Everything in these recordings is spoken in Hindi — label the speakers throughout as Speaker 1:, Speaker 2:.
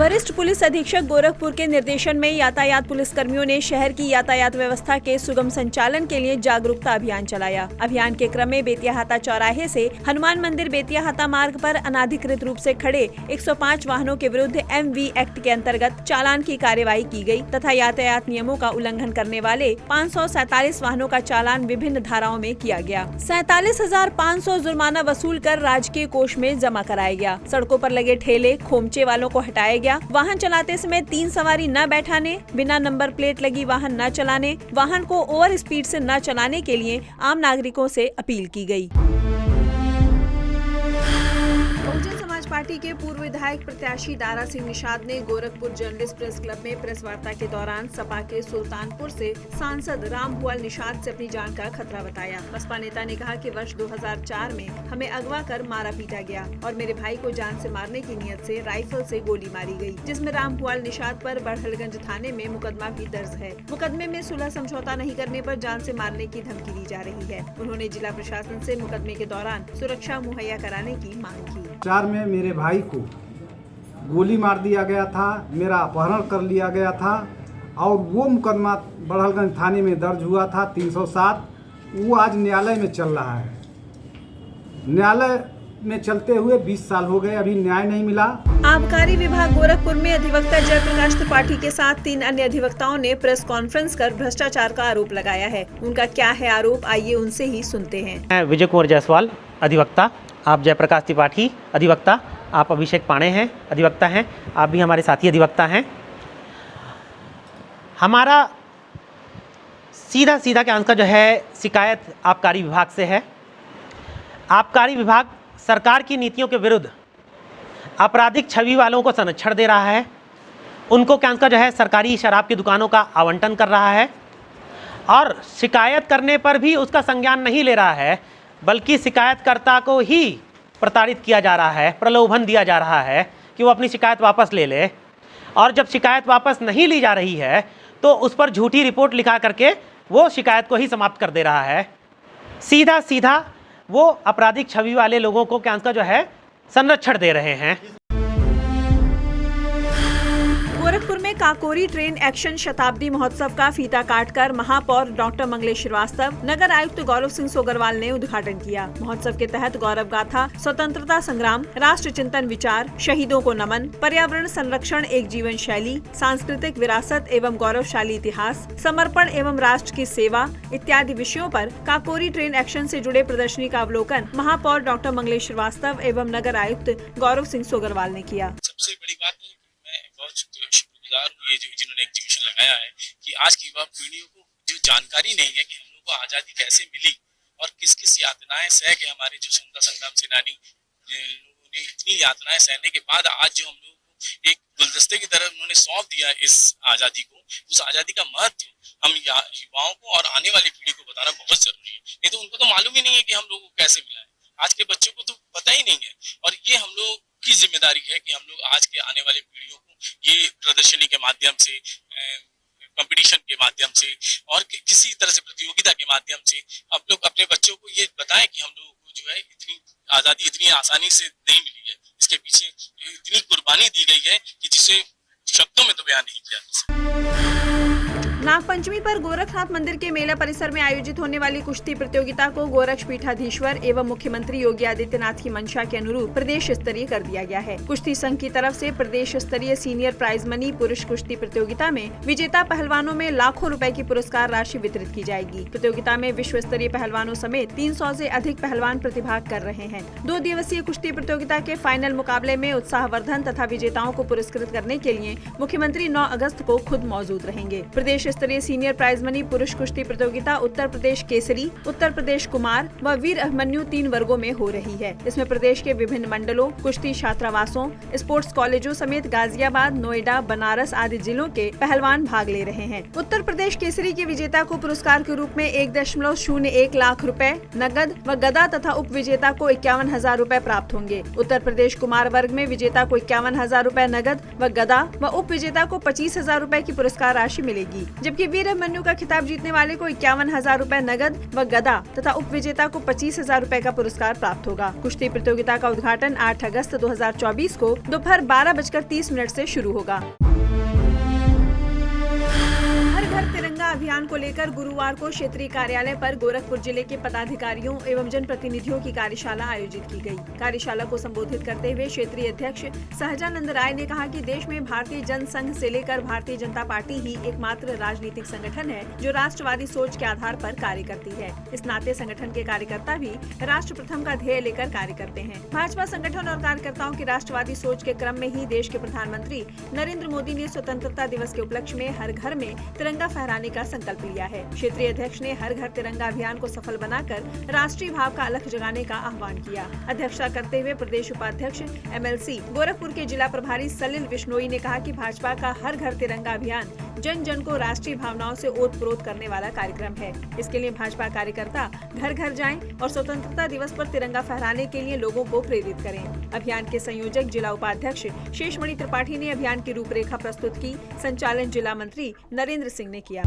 Speaker 1: वरिष्ठ पुलिस अधीक्षक गोरखपुर के निर्देशन में यातायात पुलिस कर्मियों ने शहर की यातायात व्यवस्था के सुगम संचालन के लिए जागरूकता अभियान चलाया। अभियान के क्रम में बेतियाहाता चौराहे से हनुमान मंदिर बेतियाहाता मार्ग पर अनाधिकृत रूप से खड़े 105 वाहनों के विरुद्ध MV एक्ट के अंतर्गत चालान की कार्यवाही की गई तथा यातायात नियमों का उल्लंघन करने वाले 547 वाहनों का चालान विभिन्न धाराओं में किया गया। 47,500 जुर्माना वसूल कर राजकीय कोष में जमा कराया गया। सड़कों पर लगे ठेले खोमचे वालों को हटाया गया। वाहन चलाते समय 3 सवारी न बैठाने, बिना नंबर प्लेट लगी वाहन न चलाने, वाहन को ओवर स्पीड से न चलाने के लिए आम नागरिकों से अपील की गई। बहुजन समाज पार्टी के पूर्व विधायक प्रत्याशी दारा सिंह निषाद ने गोरखपुर जर्नलिस्ट प्रेस क्लब में प्रेस वार्ता के दौरान सपा के सुल्तानपुर से सांसद रामभुआल निषाद से अपनी जान का खतरा बताया। बसपा नेता ने कहा कि वर्ष 2004 में हमें अगवा कर मारा पीटा गया और मेरे भाई को जान से मारने की नियत से राइफल से गोली मारी गई, जिसमें रामभुआल निषाद पर बड़हलगंज थाने में मुकदमा भी दर्ज है। मुकदमे में सुलह समझौता नहीं करने पर जान से मारने की धमकी दी जा रही है। उन्होंने जिला प्रशासन से मुकदमे के दौरान सुरक्षा मुहैया कराने की मांग की।
Speaker 2: 4 में मेरे भाई को गोली मार दिया गया था, मेरा अपहरण कर लिया गया था और वो मुकदमा बड़हलगंज थाने में दर्ज हुआ था 307। वो आज न्यायालय में चल रहा है। न्यायालय में चलते हुए 20 साल हो गए, अभी न्याय नहीं मिला।
Speaker 1: आबकारी विभाग गोरखपुर में अधिवक्ता जयप्रकाश त्रिपाठी के साथ 3 अन्य अधिवक्ताओं ने प्रेस कॉन्फ्रेंस कर भ्रष्टाचार का आरोप लगाया है। उनका क्या है आरोप, आइए उनसे ही सुनते हैं।
Speaker 3: विजय कुमार जायसवाल अधिवक्ता, आप जयप्रकाश त्रिपाठी अधिवक्ता, आप अभिषेक पांडे हैं अधिवक्ता हैं, आप भी हमारे साथी अधिवक्ता हैं। हमारा सीधा का आंसर जो है शिकायत आबकारी विभाग से है। आबकारी विभाग सरकार की नीतियों के विरुद्ध आपराधिक छवि वालों को संरक्षण दे रहा है। उनको क्या आंसर जो है सरकारी शराब की दुकानों का आवंटन कर रहा है और शिकायत करने पर भी उसका संज्ञान नहीं ले रहा है, बल्कि शिकायतकर्ता को ही प्रताड़ित किया जा रहा है, प्रलोभन दिया जा रहा है कि वो अपनी शिकायत वापस ले ले। और जब शिकायत वापस नहीं ली जा रही है तो उस पर झूठी रिपोर्ट लिखा करके वो शिकायत को ही समाप्त कर दे रहा है। सीधा वो आपराधिक छवि वाले लोगों को क्या आंसर जो है संरक्षण दे रहे हैं।
Speaker 1: गोरखपुर में काकोरी ट्रेन एक्शन शताब्दी महोत्सव का फीता काटकर महापौर डॉक्टर मंगलेश श्रीवास्तव, नगर आयुक्त गौरव सिंह सोगरवाल ने उद्घाटन किया। महोत्सव के तहत गौरव गाथा, स्वतंत्रता संग्राम, राष्ट्र चिंतन विचार, शहीदों को नमन, पर्यावरण संरक्षण एक जीवन शैली, सांस्कृतिक विरासत एवं गौरवशाली इतिहास, समर्पण एवं राष्ट्र की सेवा इत्यादि विषयों पर काकोरी ट्रेन एक्शन से जुड़े प्रदर्शनी का अवलोकन महापौर डॉक्टर मंगलेश श्रीवास्तव एवं नगर आयुक्त गौरव सिंह सोगरवाल ने किया।
Speaker 4: सबसे बड़ी बात बहुत शुक्रगुजार हूँ ये जिन्होंने एग्जीबिशन लगाया है कि आज की युवा पीढ़ियों को जो जानकारी नहीं है कि हम लोग को आज़ादी कैसे मिली और किस किस यातनाएं सह के हमारे जो स्वतंत्रता संग्राम सेनानी लोगों ने इतनी यातनाएं सहने के बाद आज जो हम लोग को एक गुलदस्ते की तरह उन्होंने सौंप दिया इस आज़ादी को, उस आज़ादी का महत्व हम युवाओं को और आने वाली पीढ़ी को बताना बहुत जरूरी है। नहीं तो उनको तो मालूम ही नहीं है कि हम लोगों को कैसे मिला है। आज के बच्चों को तो पता ही नहीं है और ये हम लोग की जिम्मेदारी है कि हम लोग आज के आने वाले पीढ़ियों को ये प्रदर्शनी के माध्यम से, कंपटीशन के माध्यम से और किसी तरह से प्रतियोगिता के माध्यम से आप लोग अपने बच्चों को ये बताएं कि हम लोगों को जो है इतनी आज़ादी इतनी आसानी से नहीं मिली है, इसके पीछे इतनी कुर्बानी दी गई है कि जिसे शब्दों में तो बयान नहीं किया जा सकता।
Speaker 1: नागपंचमी पर गोरखनाथ मंदिर के मेला परिसर में आयोजित होने वाली कुश्ती प्रतियोगिता को गोरक्ष पीठाधीश्वर एवं मुख्यमंत्री योगी आदित्यनाथ की मंशा के अनुरूप प्रदेश स्तरीय कर दिया गया है। कुश्ती संघ की तरफ से प्रदेश स्तरीय सीनियर प्राइज मनी पुरुष कुश्ती प्रतियोगिता में विजेता पहलवानों में लाखों रुपए की पुरस्कार राशि वितरित की जाएगी। प्रतियोगिता में विश्व स्तरीय पहलवानों समेत 300 से अधिक पहलवान प्रतिभाग कर रहे हैं। 2 दिवसीय कुश्ती प्रतियोगिता के फाइनल मुकाबले में उत्साहवर्धन तथा विजेताओं को पुरस्कृत करने के लिए मुख्यमंत्री 9 अगस्त को खुद मौजूद रहेंगे। प्रदेश स्तरीय सीनियर प्राइज मनी पुरुष कुश्ती प्रतियोगिता उत्तर प्रदेश केसरी, उत्तर प्रदेश कुमार व वीर अभिमन्यु 3 वर्गों में हो रही है। इसमें प्रदेश के विभिन्न मंडलों, कुश्ती छात्रावासों, स्पोर्ट्स कॉलेजों समेत गाजियाबाद, नोएडा, बनारस आदि जिलों के पहलवान भाग ले रहे हैं। उत्तर प्रदेश केसरी के विजेता को पुरस्कार के रूप में 1.01 लाख रुपए नगद व गदा तथा उप विजेता को 51,000 रुपए प्राप्त होंगे। उत्तर प्रदेश कुमार वर्ग में विजेता को 51,000 रुपए नगद व गदा व उप विजेता को 25,000 रुपए की पुरस्कार राशि मिलेगी, जबकि वीर अभिमन्यु का खिताब जीतने वाले को 51,000 रूपए नगद व गदा तथा उप विजेता को 25,000 रूपए का पुरस्कार प्राप्त होगा। कुश्ती प्रतियोगिता का उद्घाटन 8 अगस्त 2024 को दोपहर 12:30 से शुरू होगा। हर घर तिरंगा अभियान को लेकर गुरुवार को क्षेत्रीय कार्यालय पर गोरखपुर जिले के पदाधिकारियों एवं जनप्रतिनिधियों की कार्यशाला आयोजित की गई। कार्यशाला को संबोधित करते हुए क्षेत्रीय अध्यक्ष सहजानंद राय ने कहा कि देश में भारतीय जन संघ से लेकर भारतीय जनता पार्टी ही एकमात्र राजनीतिक संगठन है जो राष्ट्रवादी सोच के आधार पर कार्य करती है। इस नाते संगठन के कार्यकर्ता भी राष्ट्र प्रथम का ध्येय लेकर कार्य करते हैं। भाजपा संगठन और कार्यकर्ताओं की राष्ट्रवादी सोच के क्रम में ही देश के प्रधानमंत्री नरेंद्र मोदी ने स्वतंत्रता दिवस के उपलक्ष्य में हर घर में तिरंगा फहराने का संकल्प लिया है। क्षेत्रीय अध्यक्ष ने हर घर तिरंगा अभियान को सफल बनाकर राष्ट्रीय भाव का अलख जगाने का आह्वान किया। अध्यक्षता करते हुए प्रदेश उपाध्यक्ष MLC गोरखपुर के जिला प्रभारी सलिल विश्नोई ने कहा कि भाजपा का हर घर तिरंगा अभियान जन जन को राष्ट्रीय भावनाओं से ओतप्रोत करने वाला कार्यक्रम है। इसके लिए भाजपा कार्यकर्ता घर घर जाएं और स्वतंत्रता दिवस पर तिरंगा फहराने के लिए लोगों को प्रेरित करें। अभियान के संयोजक जिला उपाध्यक्ष शेषमणि त्रिपाठी ने अभियान की रूपरेखा प्रस्तुत की। संचालन जिला मंत्री नरेंद्र सिंह ने किया।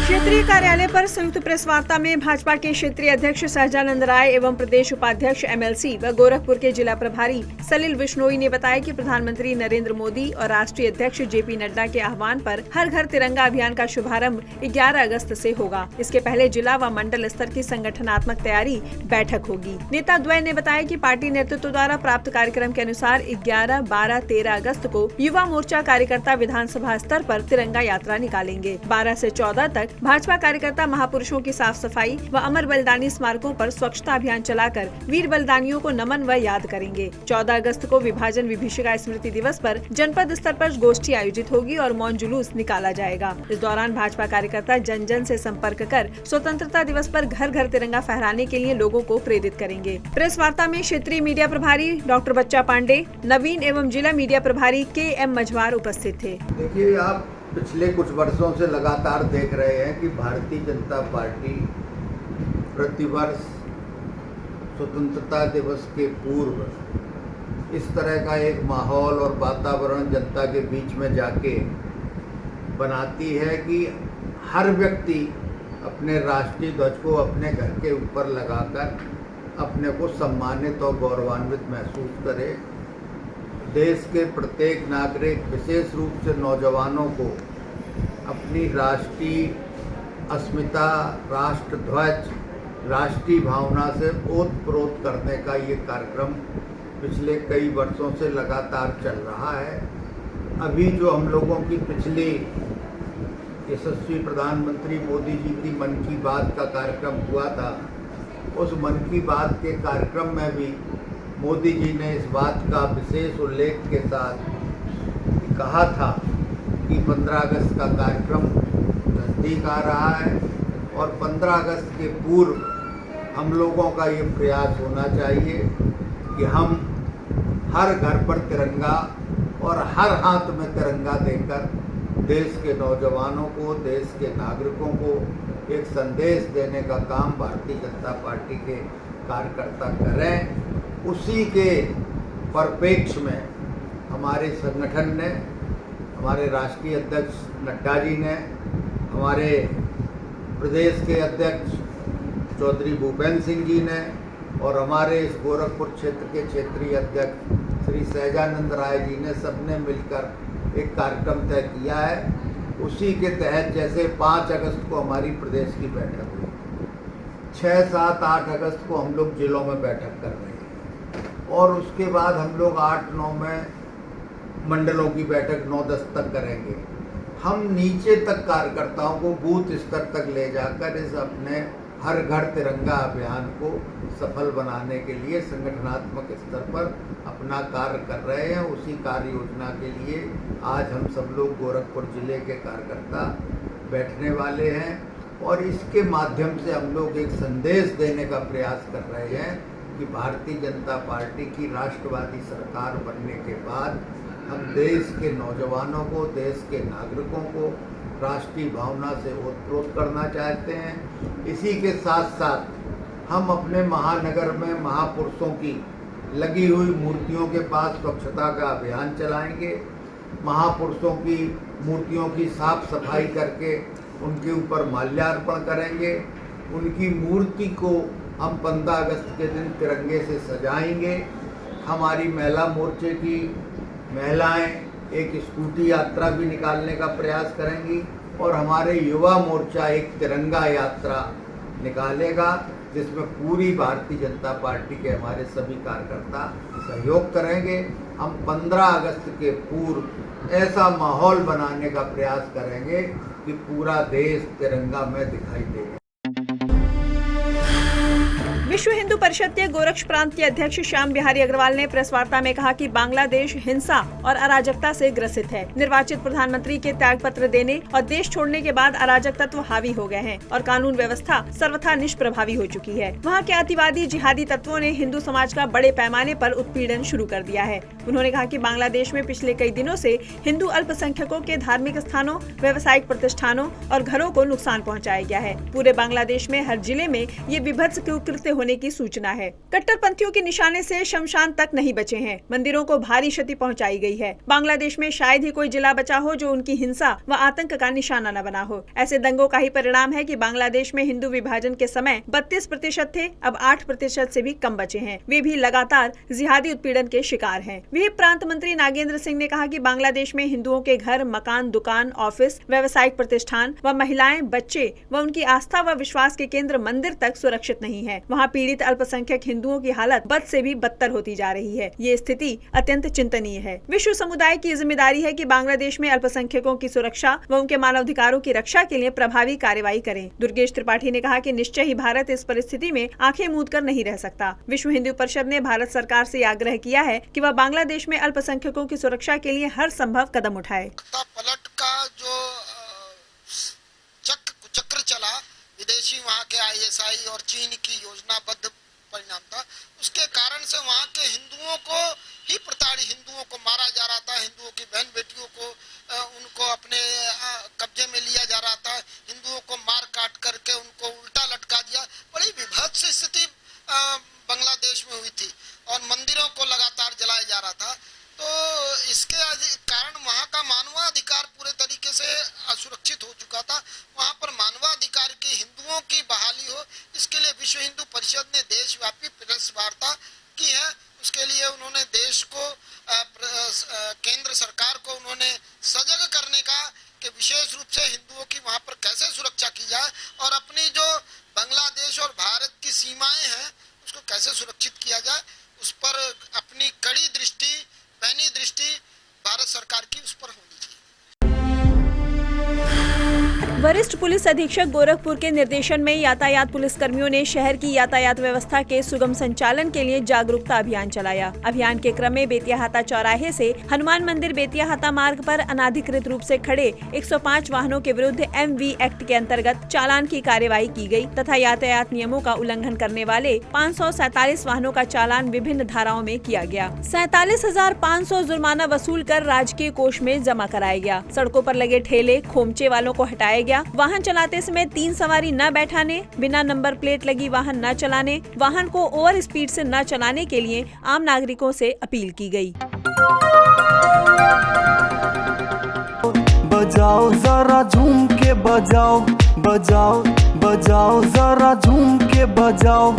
Speaker 1: क्षेत्रीय कार्यालय पर संयुक्त प्रेस वार्ता में भाजपा के क्षेत्रीय अध्यक्ष सहजानंद राय एवं प्रदेश उपाध्यक्ष MLC व गोरखपुर के जिला प्रभारी सलिल विश्नोई ने बताया कि प्रधानमंत्री नरेंद्र मोदी और राष्ट्रीय अध्यक्ष JP नड्डा के आह्वान पर हर घर तिरंगा अभियान का शुभारंभ 11 अगस्त से होगा। इसके पहले जिला व मंडल स्तर की संगठनात्मक तैयारी बैठक होगी। नेता द्वय ने बताया कि पार्टी नेतृत्व द्वारा प्राप्त कार्यक्रम के अनुसार 11, 12, 13 अगस्त को युवा मोर्चा कार्यकर्ता विधानसभा स्तर पर तिरंगा यात्रा निकालेंगे। 12 से 14 तक भाजपा कार्यकर्ता महापुरुषों की साफ सफाई व अमर बलिदानी स्मारकों पर स्वच्छता अभियान चलाकर वीर बलिदानियों को नमन व याद करेंगे। 14 अगस्त को विभाजन विभीषिका स्मृति दिवस पर जनपद स्तर पर गोष्ठी आयोजित होगी और मौन जुलूस निकाला जाएगा। इस दौरान भाजपा कार्यकर्ता जन जन से संपर्क कर स्वतंत्रता दिवस पर घर घर तिरंगा फहराने के लिए लोगों को प्रेरित करेंगे। प्रेस वार्ता में क्षेत्रीय मीडिया प्रभारी डॉक्टर बच्चा पांडे, नवीन एवं जिला मीडिया प्रभारी KM मझवार उपस्थित थे।
Speaker 5: देखिए, आप पिछले कुछ वर्षों से लगातार देख रहे हैं कि भारतीय जनता पार्टी प्रतिवर्ष स्वतंत्रता दिवस के पूर्व इस तरह का एक माहौल और वातावरण जनता के बीच में जाके बनाती है कि हर व्यक्ति अपने राष्ट्रीय ध्वज को अपने घर के ऊपर लगाकर अपने को सम्मानित और गौरवान्वित महसूस करे। देश के प्रत्येक नागरिक, विशेष रूप से नौजवानों को अपनी राष्ट्रीय अस्मिता, राष्ट्र ध्वज, राष्ट्रीय भावना से ओतप्रोत करने का ये कार्यक्रम पिछले कई वर्षों से लगातार चल रहा है। अभी जो हम लोगों की पिछली यशस्वी प्रधानमंत्री मोदी जी की मन की बात का कार्यक्रम हुआ था, उस मन की बात के कार्यक्रम में भी मोदी जी ने इस बात का विशेष उल्लेख के साथ कहा था कि 15 अगस्त का कार्यक्रम नज़दीक आ रहा है और 15 अगस्त के पूर्व हम लोगों का ये प्रयास होना चाहिए कि हम हर घर पर तिरंगा और हर हाथ में तिरंगा देकर देश के नौजवानों को, देश के नागरिकों को एक संदेश देने का काम भारतीय जनता पार्टी के कार्यकर्ता करें। उसी के परिप्रेक्ष्य में हमारे संगठन ने, हमारे राष्ट्रीय अध्यक्ष नड्डा जी ने, हमारे प्रदेश के अध्यक्ष चौधरी भूपेंद्र सिंह जी ने और हमारे इस गोरखपुर क्षेत्र के क्षेत्रीय अध्यक्ष श्री सहजानंद राय जी ने सबने मिलकर एक कार्यक्रम तय किया है। उसी के तहत जैसे 5 अगस्त को हमारी प्रदेश की बैठक हुई, 6, 7, 8 अगस्त को हम लोग जिलों में बैठक कर रहे हैं और उसके बाद हम लोग 8, 9 में मंडलों की बैठक 9, 10 तक करेंगे। हम नीचे तक कार्यकर्ताओं को बूथ स्तर तक ले जाकर इस अपने हर घर तिरंगा अभियान को सफल बनाने के लिए संगठनात्मक स्तर पर अपना कार्य कर रहे हैं। उसी कार्य योजना के लिए आज हम सब लोग गोरखपुर जिले के कार्यकर्ता बैठने वाले हैं और इसके माध्यम से हम लोग एक संदेश देने का प्रयास कर रहे हैं कि भारतीय जनता पार्टी की राष्ट्रवादी सरकार बनने के बाद हम देश के नौजवानों को, देश के नागरिकों को राष्ट्रीय भावना से ओतप्रोत करना चाहते हैं। इसी के साथ साथ हम अपने महानगर में महापुरुषों की लगी हुई मूर्तियों के पास स्वच्छता का अभियान चलाएंगे। महापुरुषों की मूर्तियों की साफ सफाई करके उनके ऊपर माल्यार्पण करेंगे। उनकी मूर्ति को हम 15 अगस्त के दिन तिरंगे से सजाएंगे। हमारी महिला मोर्चे की महिलाएं एक स्कूटी यात्रा भी निकालने का प्रयास करेंगी और हमारे युवा मोर्चा एक तिरंगा यात्रा निकालेगा, जिसमें पूरी भारतीय जनता पार्टी के हमारे सभी कार्यकर्ता सहयोग करेंगे। हम 15 अगस्त के पूर्व ऐसा माहौल बनाने का प्रयास करेंगे कि पूरा देश तिरंगा में दिखाई देगा।
Speaker 1: विश्व हिंदू परिषद के गोरक्ष प्रांत के अध्यक्ष श्याम बिहारी अग्रवाल ने प्रेस वार्ता में कहा कि बांग्लादेश हिंसा और अराजकता से ग्रसित है। निर्वाचित प्रधानमंत्री के त्यागपत्र देने और देश छोड़ने के बाद अराजक तत्व हावी हो गए हैं और कानून व्यवस्था सर्वथा निष्प्रभावी हो चुकी है। वहाँ के अतिवादी जिहादी तत्वों ने हिंदू समाज का बड़े पैमाने पर उत्पीड़न शुरू कर दिया है। उन्होंने कहा कि बांग्लादेश में पिछले कई दिनों से हिंदू अल्पसंख्यकों के धार्मिक स्थानों, व्यावसायिक प्रतिष्ठानों और घरों को नुकसान पहुँचाया गया है। पूरे बांग्लादेश में हर जिले में ये विभत्स कुकृत्य होने की सूचना है। कट्टरपंथियों के निशाने से शमशान तक नहीं बचे हैं। मंदिरों को भारी क्षति पहुंचाई गई है। बांग्लादेश में शायद ही कोई जिला बचा हो जो उनकी हिंसा व आतंक का निशाना न बना हो। ऐसे दंगों का ही परिणाम है कि बांग्लादेश में हिंदू विभाजन के समय 32% थे, अब 8% से भी कम बचे हैं। वे भी लगातार जिहादी उत्पीड़न के शिकार हैं। विधि प्रांत मंत्री नागेंद्र सिंह ने कहा कि बांग्लादेश में हिंदुओं के घर, मकान, दुकान, ऑफिस, व्यावसायिक प्रतिष्ठान व महिलाएं, बच्चे व उनकी आस्था व विश्वास के केंद्र मंदिर तक सुरक्षित नहीं है। वहाँ पीड़ित अल्पसंख्यक हिंदुओं की हालत बद से भी बदतर होती जा रही है। ये स्थिति अत्यंत चिंतनीय है। विश्व समुदाय की जिम्मेदारी है कि बांग्लादेश में अल्पसंख्यकों की सुरक्षा व उनके मानवाधिकारों की रक्षा के लिए प्रभावी कार्रवाई करें। दुर्गेश त्रिपाठी ने कहा कि निश्चय ही भारत इस परिस्थिति में आंखें मूंद कर नहीं रह सकता। विश्व हिंदू परिषद ने भारत सरकार से आग्रह किया है कि वह बांग्लादेश में अल्पसंख्यकों की सुरक्षा के लिए हर संभव कदम उठाए।
Speaker 6: पलट का जो चक्र चला, विदेशी वहाँ के ISI और चीन की योजनाबद्ध परिणाम था, उसके कारण से वहाँ के हिंदुओं को ही हिंदुओं को मारा जा रहा था। हिंदुओं की बहन बेटियों को उनको अपने कब्जे में लिया जा रहा था। हिंदुओं को मार काट करके उनको उल्टा लटका दिया। बड़ी विभत्स स्थिति बांग्लादेश में हुई थी और मंदिरों को लगातार जलाया जा रहा था। तो इसके कारण वहाँ का मानवाधिकार पूरे तरीके से असुरक्षित हो चुका था। वहाँ पर मानवाधिकार की, हिंदुओं की बहाली हो, इसके लिए विश्व हिंदू परिषद ने देशव्यापी प्रेस वार्ता की है। उसके लिए उन्होंने देश को, केंद्र सरकार को उन्होंने सजग करने का कि विशेष रूप से हिंदुओं की वहाँ पर कैसे सुरक्षा की जाए और अपनी जो बांग्लादेश और भारत की सीमाएं हैं उसको कैसे सुरक्षित किया जाए, उस पर अपनी कड़ी दृष्टि, पैनी दृष्टि भारत सरकार की उस पर होनी चाहिए।
Speaker 1: वरिष्ठ पुलिस अधीक्षक गोरखपुर के निर्देशन में यातायात पुलिस कर्मियों ने शहर की यातायात व्यवस्था के सुगम संचालन के लिए जागरूकता अभियान चलाया। अभियान के क्रम में बेतियाहाता चौराहे से हनुमान मंदिर बेतियाहाता मार्ग पर अनाधिकृत रूप से खड़े 105 वाहनों के विरुद्ध MV एक्ट के अंतर्गत चालान की कार्यवाही की गई तथा यातायात नियमों का उल्लंघन करने वाले 547 वाहनों का चालान विभिन्न धाराओं में किया गया। 47,500 जुर्माना वसूल कर राजकीय कोष में जमा कराया गया। सड़कों पर लगे ठेले, खोमचे वालों को हटाया गया। वाहन चलाते समय 3 सवारी न बैठाने, बिना नंबर प्लेट लगी वाहन न चलाने, वाहन को ओवर स्पीड से न चलाने के लिए आम नागरिकों से अपील की गई।
Speaker 7: बजाओ जरा झूम के बजाओ, बजाओ बजाओ जरा झूम के बजाओ।